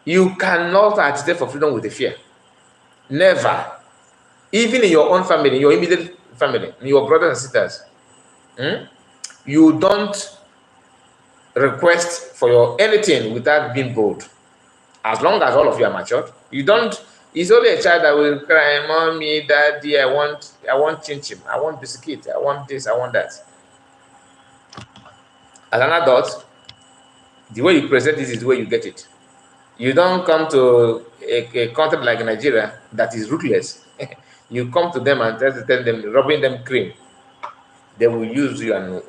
You cannot agitate for freedom with a fear. Never. Even in your own family, in your immediate family, in your brothers and sisters, you don't request for your anything without being bold. As long as all of you are matured, you don't. It's only a child that will cry, "Mommy, Daddy, I want chin chin, I want biscuit, I want this, I want that." As an adult, the way you present this is the way you get it. You don't come to a country like Nigeria that is ruthless. You come to them and tell them, rubbing them cream. They will use you and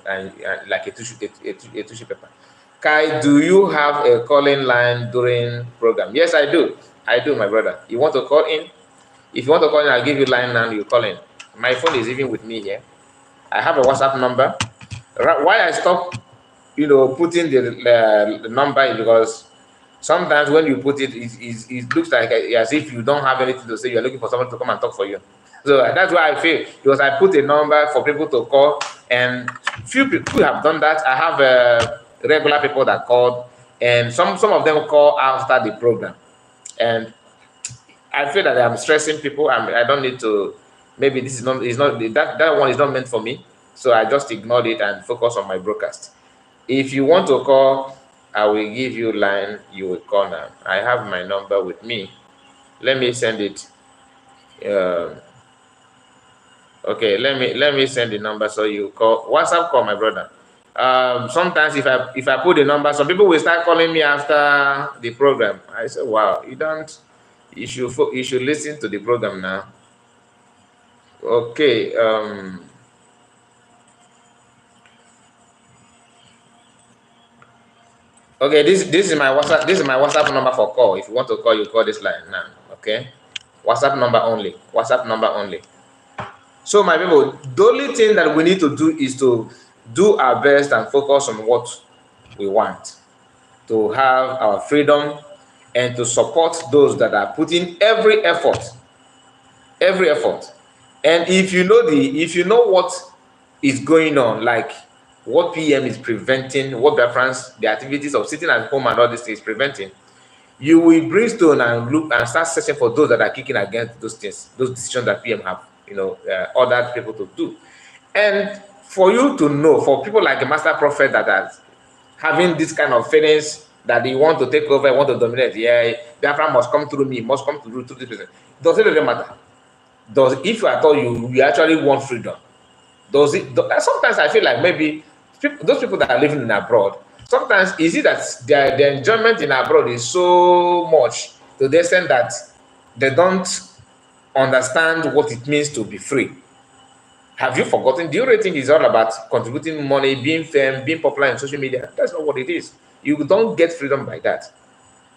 like a tissue paper. Kai, do you have a calling line during program? Yes, I do. I do, my brother. You want to call in? If you want to call in, I'll give you line and you call in. My phone is even with me here. I have a WhatsApp number. Why I stop, putting the number is because sometimes when you put it, it looks like as if you don't have anything to say. You're looking for someone to come and talk for you. So that's why I feel, because I put a number for people to call, and few people have done that. I have regular people that called, and some of them call after the program, and I feel that I'm stressing people. I don't need to. Maybe this is not. Is not that one is not meant for me. So I just ignored it and focus on my broadcast. If you want to call, I will give you line. You will call now. I have my number with me. Let me send it. Okay, let me send the number so you call. WhatsApp call, my brother. Sometimes if I put the number, some people will start calling me after the program. I say, wow, you don't. You should listen to the program now. Okay. Okay, this is my WhatsApp. This is my WhatsApp number for call. If you want to call, you call this line now. Okay, WhatsApp number only. WhatsApp number only. So my people, the only thing that we need to do is to do our best and focus on what we want, to have our freedom, and to support those that are putting every effort. And if you know what is going on, like what PM is preventing, what Biafrans, the activities of sitting at home and all this is preventing, you will brimstone and look and start searching for those that are kicking against those things, those decisions that PM have, ordered people to do. And for you to know, for people like a master prophet that are having this kind of feelings that they want to take over, want to dominate, yeah, Biafra must come through me, must come through this person. Does it really matter? If I told you actually want freedom, does it? Sometimes I feel like maybe those people that are living in abroad, sometimes is it that their enjoyment in abroad is so much to the extent that they don't understand what it means to be free. Have you forgotten? Do you really think it's all about contributing money, being fame, being popular in social media? That's not what it is. You don't get freedom by that.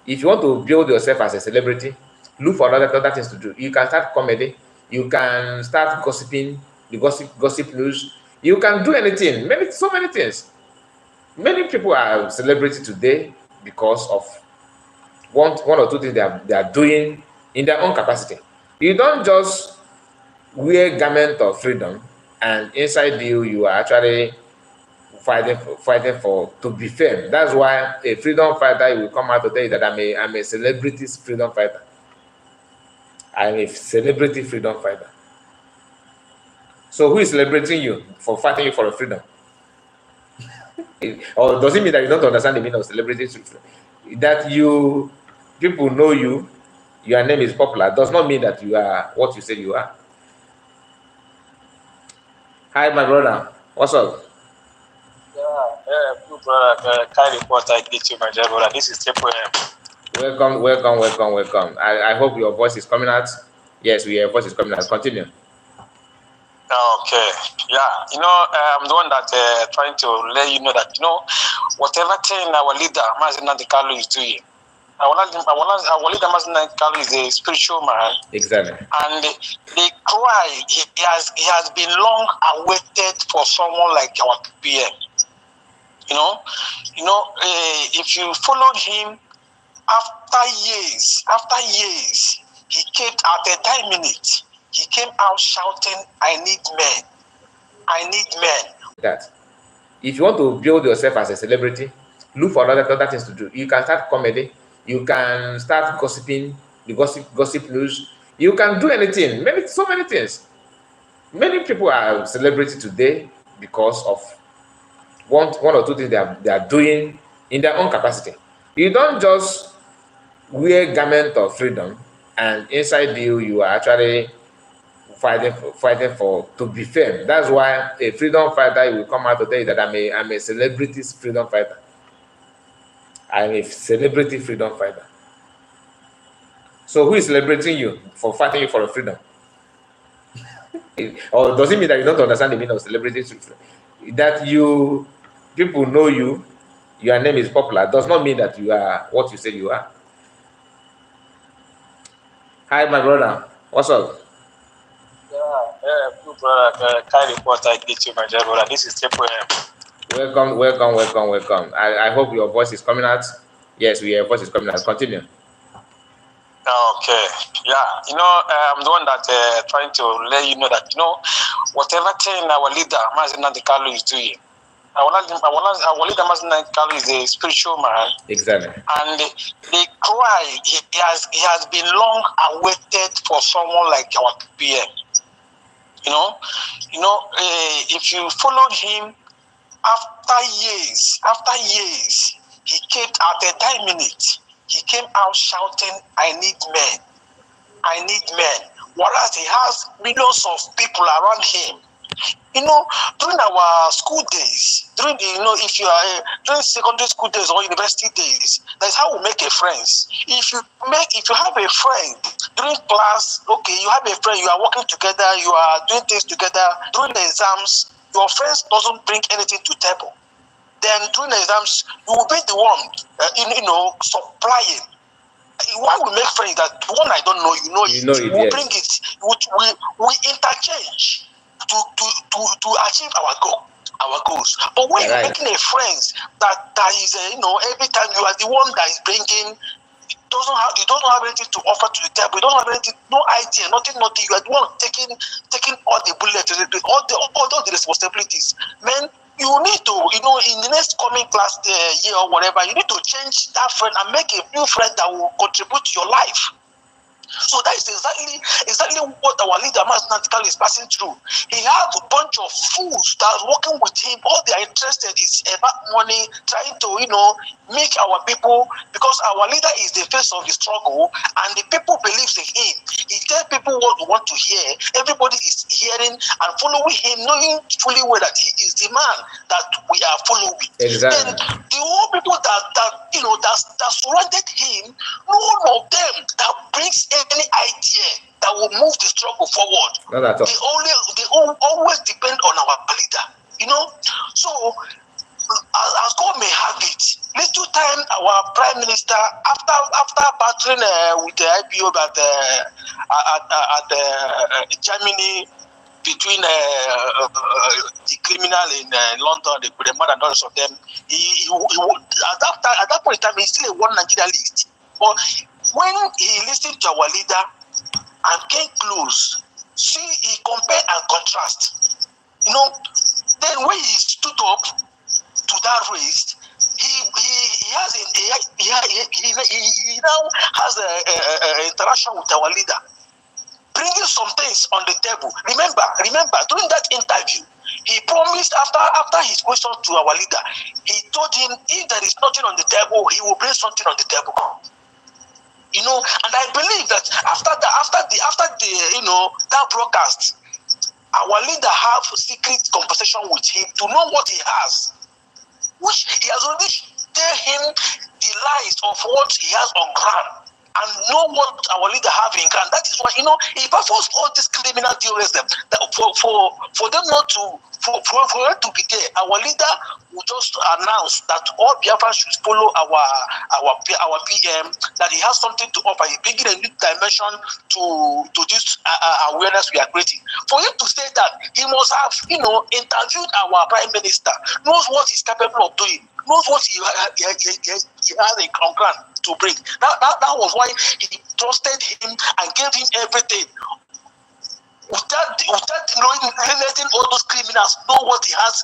If you want to build yourself as a celebrity, look for other things to do. You can start comedy. You can start gossiping, the gossip news. You can do anything, so many things. Many people are celebrities today because of one or two things they are doing in their own capacity. You don't just wear garment of freedom and inside you are actually fighting for to be fair. That's why a freedom fighter will come out to tell you that I'm a celebrity freedom fighter. I'm a celebrity freedom fighter. So who is celebrating you for fighting you for a freedom? Or does it mean that you don't understand the meaning of celebrity? That people know you, your name is popular, does not mean that you are what you say you are. Hi, my brother. What's up? Good brother. Kind report I get you, my dear brother. This is Triple M. Welcome. I hope your voice is coming out. Yes, your voice is coming out. Continue. Okay. Yeah. I'm the one that trying to let you know that, whatever thing our leader, Mazin Nandikalu, is doing, our leader, Mazin Nandikalu, is a spiritual man. Exactly. And the cry, he has been long awaited for someone like our PM. If you followed him, after years, he came at a time minute. He came out shouting, "I need men. I need men." That if you want to build yourself as a celebrity, look for other things to do. You can start comedy. You can start gossiping, the gossip news. You can do anything, so many things. Many people are celebrity today because of one or two things they are doing in their own capacity. You don't just wear garment of freedom and inside you are actually fighting for to be fair. That's why a freedom fighter will come out to tell you that I'm a celebrity freedom fighter. I'm a celebrity freedom fighter. So who is celebrating you for fighting you for a freedom? Or does it mean that you don't understand the meaning of celebrity? That you people know you, your name is popular, does not mean that you are what you say you are. Hi, my brother. What's up? Good brother. Kind report I get you, my dear brother. This is Triple M. Welcome. I hope your voice is coming out. Yes, your voice is coming out. Continue. Okay. Yeah. I'm the one that trying to let you know that whatever thing our leader Mazin Kalu is doing. Our leader Mazin Kalu is a spiritual man. Exactly. And the cry he has been long awaited for someone like our PM. If you followed him after years, he came at a time minute. He came out shouting, "I need men. I need men." Whereas he has millions of people around him. During our school days, during secondary school days or university days, that's how we make a friends. If you have a friend during class, okay, you have a friend, you are working together, you are doing things together. During the exams, your friends doesn't bring anything to table. Then during the exams, you will be the one, supplying. Why we make friends that the one I don't know, we yes. bring it, we interchange to achieve our goals. But when you're making a friends that is every time you are the one that is bringing, you don't have anything to offer to the table. You don't have anything, no idea, nothing. You are the one taking all the bullets, all the responsibilities. Man, you need to, in the next coming class year or whatever, you need to change that friend and make a new friend that will contribute to your life. So that is exactly what our leader Mathematical is passing through. He has a bunch of fools that are working with him. All they are interested is about money, trying to make our people, because our leader is the face of the struggle, and the people believes in him. He tells people what we want to hear. Everybody is hearing and following him, knowing fully well that he is the man that we are following. Exactly. Then the whole people that surrounded him, none of them that brings any idea that will move the struggle forward. Not at all. They always depend on our leader. So as God may have it, little time our prime minister, after battling with the IPO at Germany, between the criminal in London, the murder and all of them, he at that point in time he's still a one Nigeria list. But when he listened to our leader and came close, he compared and contrast. Then when he stood up to that race, he now has a interaction with our leader, bringing some things on the table. Remember, during that interview, he promised after his question to our leader, he told him if there is nothing on the table, he will bring something on the table. And I believe that after the that broadcast, our leader have secret conversation with him to know what he has, which he has already tell him the lies of what he has on ground, and know what our leader have in ground. That is why he performs all these criminal terrorism. That for them not to for them to be there, our leader will just announce that all Biafrans should follow our PM, that he has something to offer. He bringing a new dimension to this awareness we are creating. For him to say that, he must have interviewed our prime minister, knows what he's capable of doing, knows what he has on ground to bring. That was why he trusted him and gave him everything. Without letting all those criminals know what he has